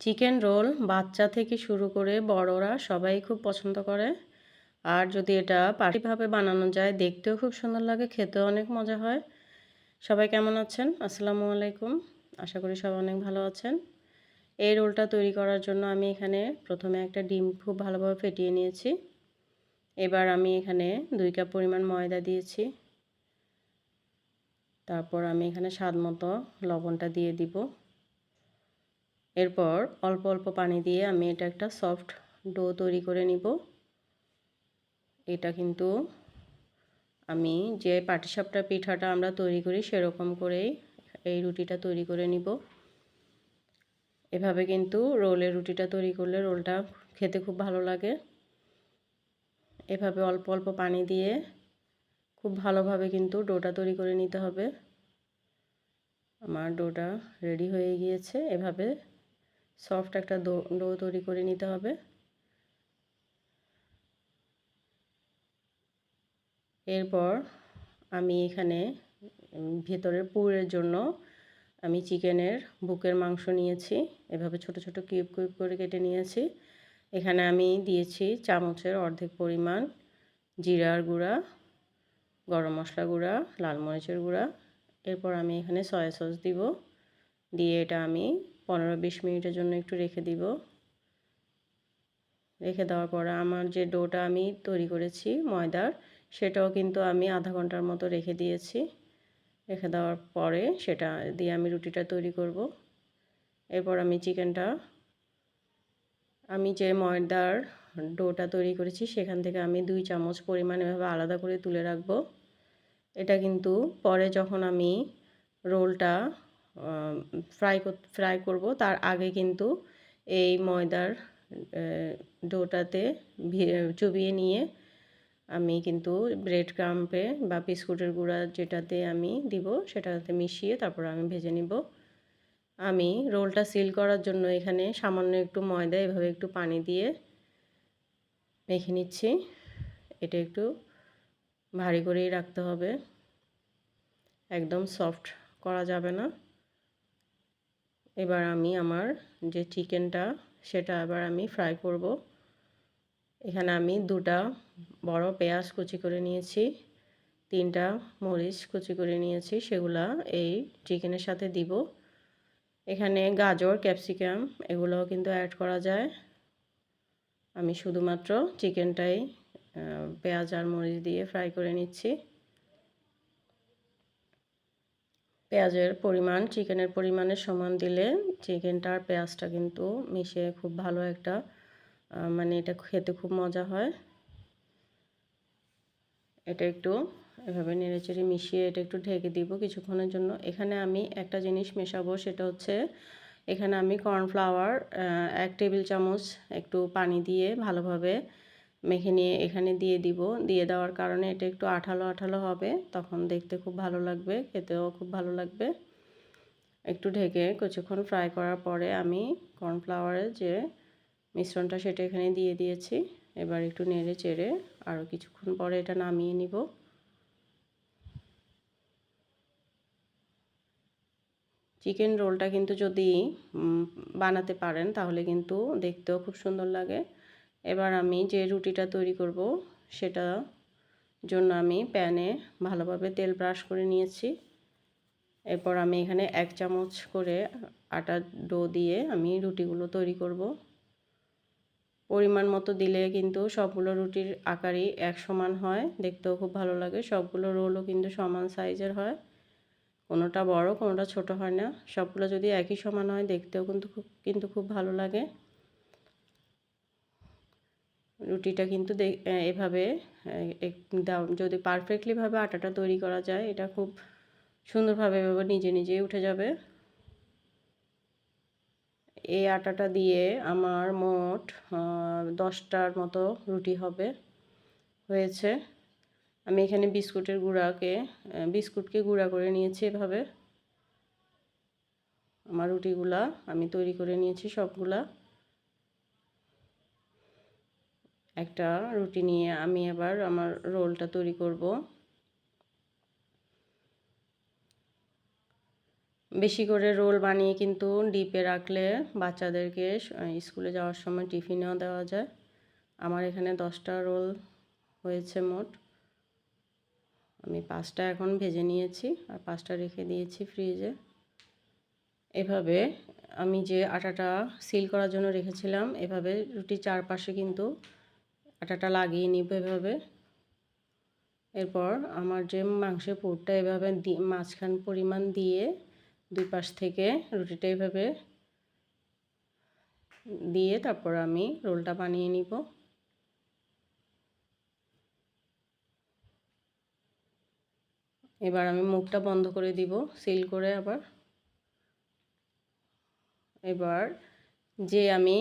Chicken roll বাচ্চা থেকে শুরু করে বড়রা সবাই খুব পছন্দ করে। আর যদি এটা পার্টিভাবে বানানো যায় দেখতেও খুব সুন্দর লাগে, খেতেও অনেক মজা হয়। সবাই কেমন আছেন? আসসালামু আলাইকুম। আশা করি সবাই অনেক ভালো আছেন। এই রোলটা তৈরি করার জন্য আমি এখানে প্রথমে একটা ডিম খুব ভালোভাবে ফেটিয়ে নিয়েছি। এবার আমি এখানে 2 কাপ পরিমাণ ময়দা দিয়েছি। তারপর আমি এখানে স্বাদমতো লবণটা দিয়ে দিব। এরপর অল্প অল্প পানি দিয়ে আমি এটা একটা সফট ডো তৈরি করে নিব। এটা কিন্তু আমি যে পাটিসাপটা পিঠাটা আমরা তৈরি করি সেরকম করেই এই রুটিটা তৈরি করে নিব। এভাবে কিন্তু রোলের রুটিটা তৈরি করলে রোলটা খেতে খুব ভালো লাগে। এভাবে অল্প অল্প পানি দিয়ে খুব ভালোভাবে কিন্তু ডোটা তৈরি করে নিতে হবে। আমার ডোটা রেডি হয়ে গিয়েছে। এভাবে সফট একটা ডো তৈরি করে নিতে হবে। এরপর আমি এখানে ভেতরের পুরের জন্য আমি চিকেনের বুকের মাংস নিয়েছি। এভাবে ছোট ছোট কিউব কিউব করে কেটে নিয়েছি। এখানে আমি দিয়েছি চামচের অর্ধেক পরিমাণ জিরার গুঁড়া, গরম মশলা গুঁড়া, লাল মরিচের গুঁড়া। এরপর আমি এখানে সয়া সস দিব। দিয়ে এটা আমি 15-20 মিনিটের জন্য একটু রেখে দিব। রেখে দেওয়ার পরে আমার যে ডোটা আমি তৈরি করেছি ময়দার, সেটাও কিন্তু আমি আধা ঘন্টার মতো রেখে দিয়েছি। রেখে দেওয়ার পরে সেটা দিয়ে আমি রুটিটা তৈরি করব। এরপর আমি যে ময়দার ডোটা তৈরি করেছি সেখান থেকে আমি 2 চামচ পরিমাণ এভাবে আলাদা করে তুলে রাখব। এটা কিন্তু পরে যখন আমি রোলটা ফ্রাই করব তার আগে কিন্তু এই ময়দার ডোটাতে চুবিয়ে নিয়ে আমি কিন্তু ব্রেড ক্রাম্পে বা বিস্কুটের গুঁড়া যেটাতে আমি দিব সেটাতে মিশিয়ে তারপর আমি ভেজে নিব। আমি রোলটা সিল করার জন্য এখানে সামান্য একটু ময়দা এভাবে একটু পানি দিয়ে মেখে নিচ্ছি। এটা একটু ভারী করেই রাখতে হবে, একদম সফট করা যাবে না। এবার আমি আমার যে চিকেনটা সেটা আবার আমি ফ্রাই করব। এখানে আমি 2টা বড় পেঁয়াজ কুচি করে নিয়েছি, 3টা মরিচ কুচি করে নিয়েছি, সেগুলা এই চিকেনের সাথে দিব। এখানে গাজর, ক্যাপসিকাম এগুলোও কিন্তু অ্যাড করা যায়। আমি শুধুমাত্র চিকেনটাই পেঁয়াজ আর মরিচ দিয়ে ফ্রাই করে নিচ্ছি। পেঁয়াজের পরিমাণ চিকেনের পরিমাণের সমান দিলে চিকেনটা আর পেঁয়াজটা কিন্তু মিশে খুব ভালো একটা মানে এটা খেতে খুব মজা হয়। এটা একটু এভাবে নেড়েচেড়ে মিশিয়ে এটা একটু ঢেকে দিব কিছুক্ষণের জন্য। এখানে আমি একটা জিনিস মেশাবো, সেটা হচ্ছে এখানে আমি কর্নফ্লাওয়ার 1 টেবিল চামচ একটু পানি দিয়ে ভালোভাবে মেখে নিয়ে এখানে দিয়ে দিব। দিয়ে দেওয়ার কারণে এটা একটু আঠালো আঠালো হবে, তখন দেখতে খুব ভালো লাগবে, খেতেও খুব ভালো লাগবে। একটু ঢেকে কিছুক্ষণ ফ্রাই করার পরে আমি কর্নফ্লাওয়ারের যে মিশ্রণটা সেটা এখানে দিয়ে দিয়েছি। এবার একটু নেড়ে চেড়ে আরও কিছুক্ষণ পরে এটা নামিয়ে নিব। চিকেন রোলটা কিন্তু যদি বানাতে পারেন তাহলে কিন্তু দেখতেও খুব সুন্দর লাগে। এবার আমি যে রুটিটা তৈরি করব সেটা জন্য আমি প্যানে ভালোভাবে তেল ব্রাশ করে নিয়েছি। এরপর আমি এখানে 1 চামচ করে আটার ডো দিয়ে আমি রুটিগুলো তৈরি করব। পরিমাণ মতো দিলে কিন্তু সবগুলো রুটির আকারই এক সমান হয়, দেখতেও খুব ভালো লাগে। সবগুলো রোলও কিন্তু সমান সাইজের হয়, কোনোটা বড় কোনোটা ছোট হয় না। সবগুলো যদি একই সমান হয় দেখতেও কিন্তু খুব ভালো লাগে। রুটিটা কিন্তু এভাবে যদি পারফেক্টলিভাবে আটাটা তৈরি করা যায় এটা খুব সুন্দরভাবে এভাবে নিজে নিজেই উঠে যাবে। এই আটাটা দিয়ে আমার মোট 10টার মতো রুটি হয়েছে। আমি এখানে বিস্কুটকে গুঁড়া করে নিয়েছি। এভাবে আমার রুটিগুলা আমি তৈরি করে নিয়েছি সবগুলা। একটা রুটি নিয়ে আমি এবার আমার রোলটা তৈরি করব। বেশি করে রোল বানিয়ে কিন্তু ডিপে রাখলে বাচ্চাদেরকে স্কুলে যাওয়ার সময় টিফিনেও দেওয়া যায়। আমার এখানে 10টা রোল হয়েছে মোট। আমি 5টা এখন ভেজে নিয়েছি আর 5টা রেখে দিয়েছি ফ্রিজে। এভাবে আমি যে আটাটা সিল করার জন্য রেখেছিলাম, এভাবে রুটির চারপাশে কিন্তু আটাটা লাগিয়ে নিব এভাবে। এরপর আমার যে মাংসের পুরটা এভাবে মাঝখান পরিমাণ দিয়ে দুই পাশ থেকে রুটিটা এভাবে দিয়ে তারপর আমি রোলটা বানিয়ে নিব। এবার আমি মুখটা বন্ধ করে দিব সিল করে আবার। এবার যে আমি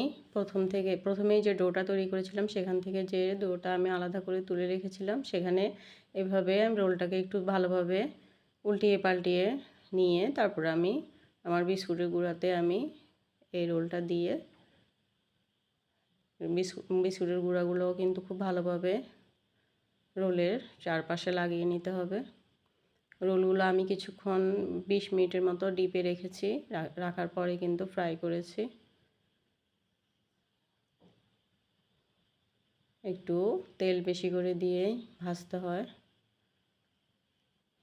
প্রথমেই যে ডোটা তৈরি করেছিলাম সেখান থেকে যে ডোটা আমি আলাদা করে তুলে রেখেছিলাম, সেখানে এভাবে আমি রোলটাকে একটু ভালোভাবে উল্টিয়ে পাল্টিয়ে নিয়ে তারপর আমি আমার বিস্কুটের গুঁড়াতে আমি এই রোলটা দিয়ে বিস্কুটের গুঁড়াগুলোও কিন্তু খুব ভালোভাবে রোলের চারপাশে লাগিয়ে নিতে হবে। রোলগুলো আমি কিছুক্ষণ 20 মিনিটের মতো ডিপে রেখেছি, রাখার পরে কিন্তু ফ্রাই করেছি। একটু তেল বেশি করে দিয়ে ভাজতে হয়।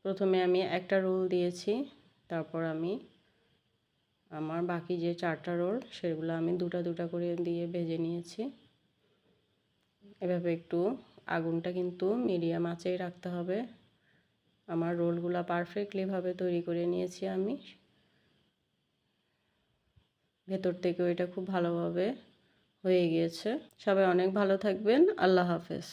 প্রথমে আমি একটা রোল দিয়েছি, তারপর আমি আমার বাকি যে 4টা রোল সেগুলো আমি দুটা দুটা করে দিয়ে ভেজে নিয়েছি। এভাবে একটু আগুনটা কিন্তু মিডিয়াম আঁচেই রাখতে হবে। আমার রোলগুলো পারফেক্টলিভাবে তৈরি করে নিয়েছি আমি। ভেতর থেকেও এটা খুব ভালোভাবে হয়ে গিয়েছে। সবাই অনেক ভালো থাকবেন। আল্লাহ হাফেজ।